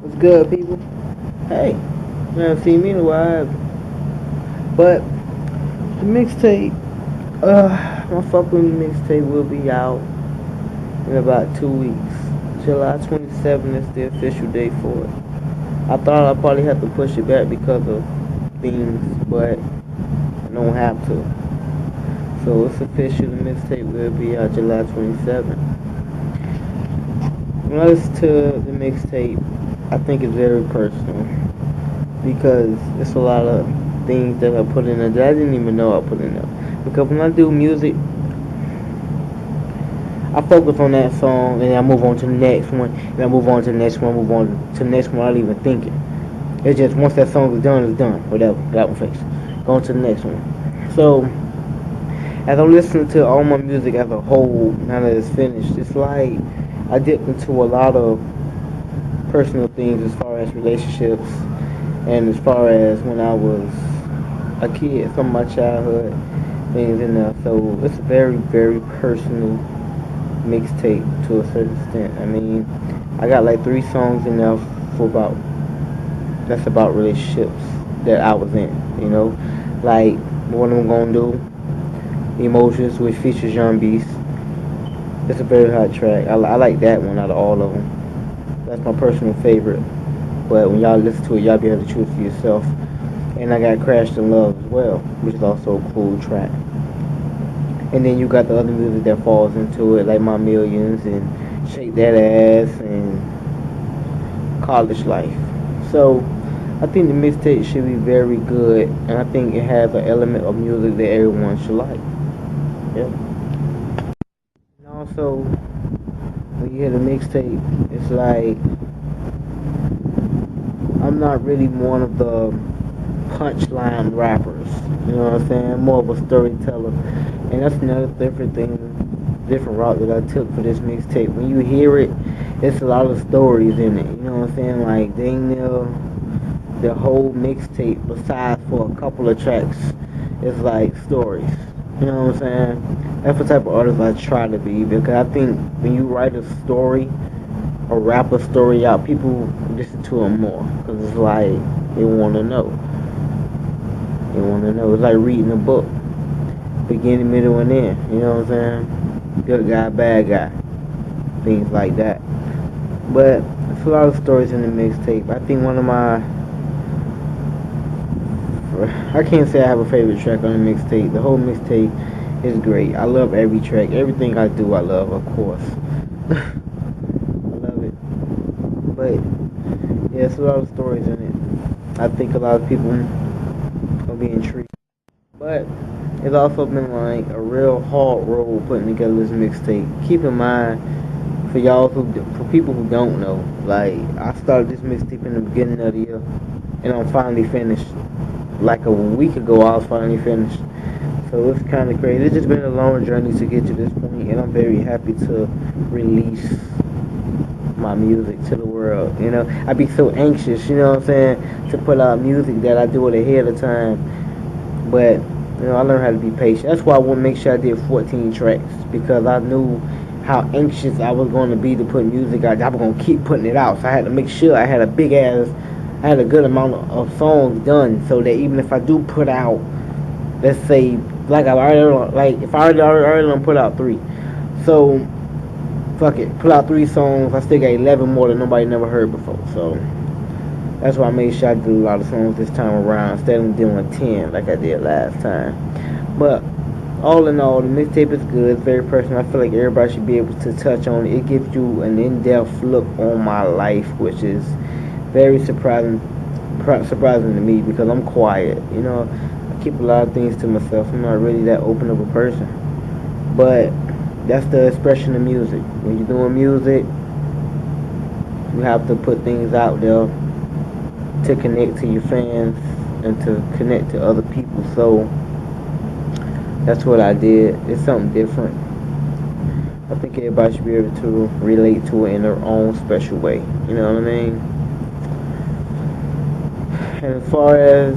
What's good, people? Hey, you haven't seen me in a while. But the mixtape, my fucking mixtape will be out in about 2 weeks. July 27th is the official date for it. I thought I'd probably have to push it back because of things, but I don't have to. So it's official. The mixtape will be out July 27th. When I listen to the mixtape, I think it's very personal because it's a lot of things that I put in there that I didn't even know I put in there. Because when I do music, I focus on that song and I move on to the next one, and I move on to the next one, move on to the next one without even thinking. It's just once that song is done, it's done. Whatever, that one fixed. Going to the next one. So as I'm listening to all my music as a whole, now that it's finished, it's like I dipped into a lot of personal things as far as relationships and as far as when I was a kid, some of my childhood things in there. So it's a very, very personal mixtape to a certain extent. I mean, I got like 3 songs in there for about that's about relationships that I was in. You know, like what I'm gonna do, Emotions, which features Young Beast. It's a very hot track. I like that one out of all of them. That's my personal favorite. But when y'all listen to it, y'all be able to choose for yourself. And I got Crashed in Love as well, which is also a cool track. And then you got the other music that falls into it, like My Millions and Shake That Ass and College Life. So I think the mixtape should be very good, and I think it has an element of music that everyone should like. Yeah. And also, when you hear the mixtape, it's like I'm not really one of the punchline rappers. You know what I'm saying? I'm more of a storyteller. And that's another different thing, different route that I took for this mixtape. When you hear it, it's a lot of stories in it. You know what I'm saying? Like dang near the whole mixtape, besides for a couple of tracks, is like stories. You know what I'm saying? That's the type of artist I try to be because I think when you write a story or rap a story out, people listen to it more because it's like they want to know. They want to know. It's like reading a book, beginning, middle, and end. You know what I'm saying? Good guy, bad guy, things like that. But it's a lot of stories in the mixtape. I think one of my I can't say I have a favorite track on the mixtape. The whole mixtape is great. I love every track. Everything I do, I love, of course. I love it. But yeah, it's a lot of stories in it. I think a lot of people will be intrigued. But it's also been like a real hard road putting together this mixtape. Keep in mind, for people who don't know, like I started this mixtape in the beginning of the year, and I'm finally finished. Like a week ago, I was finally finished. So it's kind of crazy. It's just been a long journey to get to this point, and I'm very happy to release my music to the world. You know, I be so anxious, you know what I'm saying, to put out music that I do it ahead of time. But I learned how to be patient. That's why I want to make sure I did 14 tracks because I knew how anxious I was going to be to put music out. I was going to keep putting it out, so I had to make sure I had I had a good amount of songs done, so that even if I do put out, let's say, like I already, like if I already done put out 3, so fuck it, put out 3 songs. I still got 11 more that nobody never heard before. So that's why I made sure I did a lot of songs this time around instead of doing 10 like I did last time. But all in all, the mixtape is good. It's very personal. I feel like everybody should be able to touch on it. It gives you an in-depth look on my life, which is very surprising to me because I'm quiet. I keep a lot of things to myself. I'm not really that open of a person. But that's the expression of music. When you're doing music, you have to put things out there to connect to your fans and to connect to other people. So that's what I did. It's something different. I think everybody should be able to relate to it in their own special way. You know what I mean? And as far as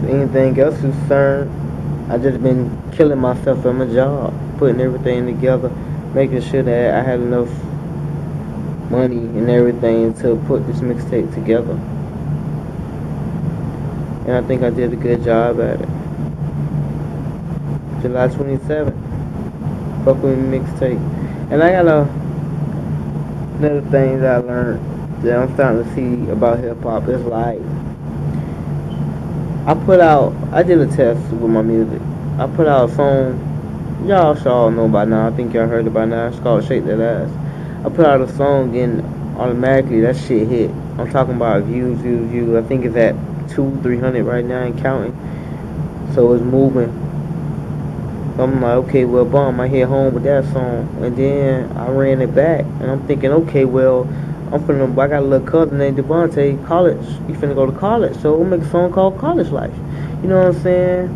anything else is concerned, I just been killing myself at my job, putting everything together, making sure that I had enough money and everything to put this mixtape together. And I think I did a good job at it. July 27th. Fuck with me mixtape. And I got another thing that I learned that I'm starting to see about hip hop is like I did a test with my music. I put out a song, y'all should all know by now. I think y'all heard it by now. It's called Shake That Ass. I put out a song and automatically that shit hit. I'm talking about views. I think it's at 300 right now and counting. So it's moving. I'm like, okay, well, bum, I hit home with that song, and then I ran it back, and I'm thinking, okay, well, I got a little cousin named Devontae, college, he finna go to college, so we'll make a song called College Life, you know what I'm saying?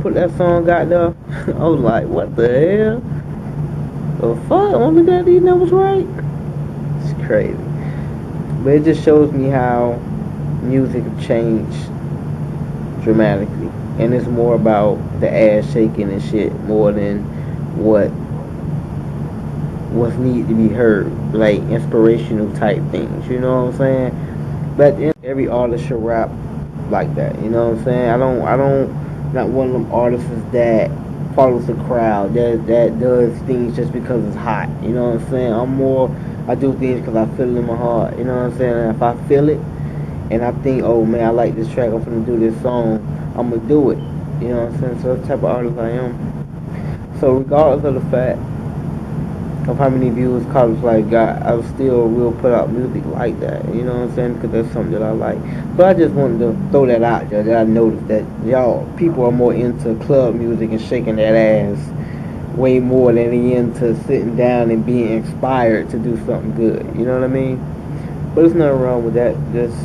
Put that song out there, I was like, what the hell? The fuck, I'm looking at these numbers right? It's crazy, but it just shows me how music have changed dramatically. And it's more about the ass shaking and shit more than what's needed to be heard, like inspirational type things. You know what I'm saying? But every artist should rap like that. You know what I'm saying? I don't not one of them artists that follows the crowd that does things just because it's hot. You know what I'm saying? I do things because I feel it in my heart. You know what I'm saying? And if I feel it and I think, oh man, I like this track, I'm gonna do this song, I'm gonna do it. You know what I'm saying? So that's the type of artist I am. So regardless of the fact of how many views College Life got, I still will put out music like that. You know what I'm saying? Because that's something that I like. But I just wanted to throw that out there, that I noticed that people are more into club music and shaking that ass way more than they into sitting down and being inspired to do something good. You know what I mean? But there's nothing wrong with that. Just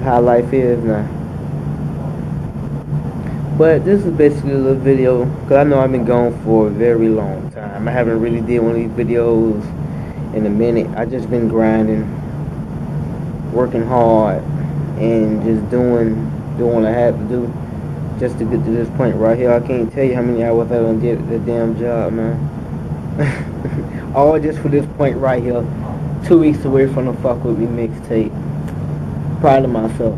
how life is now. But this is basically a little video, because I know I've been gone for a very long time. I haven't really did one of these videos in a minute. I just been grinding, working hard, and just doing what I had to do just to get to this point right here. I can't tell you how many hours I done did the damn job, man. All just for this point right here. 2 weeks away from the Fuck With Me mixtape. Proud of myself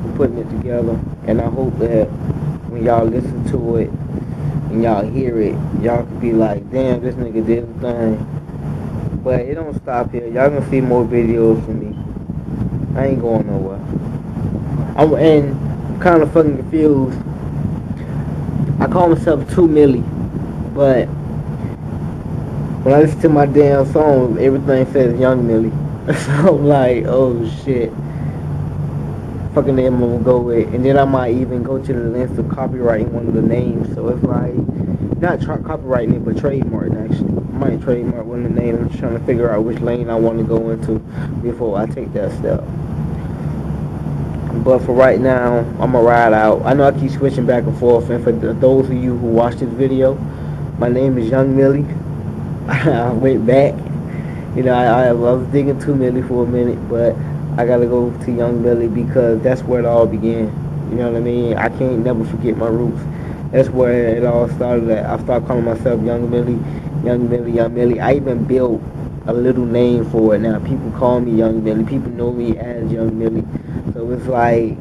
for putting it together, and I hope that when y'all listen to it and y'all hear it, y'all could be like, damn, this nigga did the thing. But it don't stop here. Y'all gonna see more videos from me. I ain't going nowhere. I'm kind of fucking confused. I call myself 2 Millie, but when I listen to my damn song, everything says Young Millie. So I'm like, oh shit. Fucking name I'm gonna go with. And then I might even go to the length of copyrighting one of the names. So it's like, not copyrighting it, but trademarking actually. I might trademark one of the names. I'm just trying to figure out which lane I want to go into before I take that step. But for right now, I'm gonna ride out. I know I keep switching back and forth, and for those of you who watch this video, my name is Young Millie. I went back. You know, I was digging 2 Millie for a minute, but I gotta go to Young Millie because that's where it all began. You know what I mean? I can't never forget my roots. That's where it all started at. I started calling myself Young Millie, Young Millie, Young Millie. I even built a little name for it now. People call me Young Millie. People know me as Young Millie. So it's like,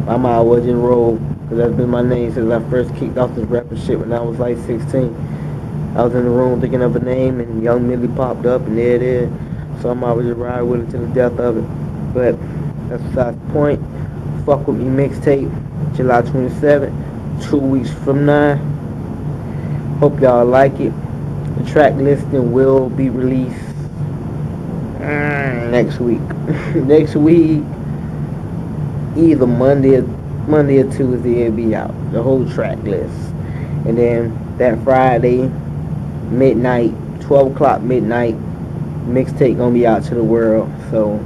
I might as well just roll, because that's been my name since I first kicked off this rapping shit when I was like 16. I was in the room thinking of a name, and Young Millie popped up, and there it is. So I might as well just ride with it to the death of it. But that's besides the point. Fuck With Me mixtape, July 27th, 2 weeks from now. Hope y'all like it. The track listing will be released next week. Next week, either Monday or Tuesday, it'll be out. The whole track list. And then that Friday, midnight, 12 o'clock midnight, mixtape gonna be out to the world. So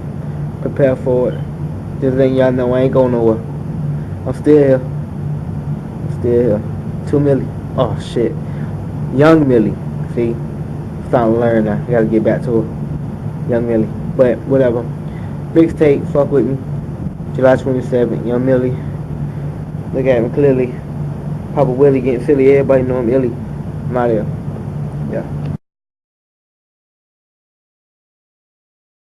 prepare for it. Just letting y'all know I ain't going nowhere. I'm still here. 2 Millie. Oh shit. Young Millie. See? I'm starting to learn now. I gotta get back to her. Young Millie. But whatever. Mixtape, Fuck With Me. July 27th, Young Millie. Look at him clearly. Papa Willie getting silly. Everybody know him illy. I'm out here. Yeah.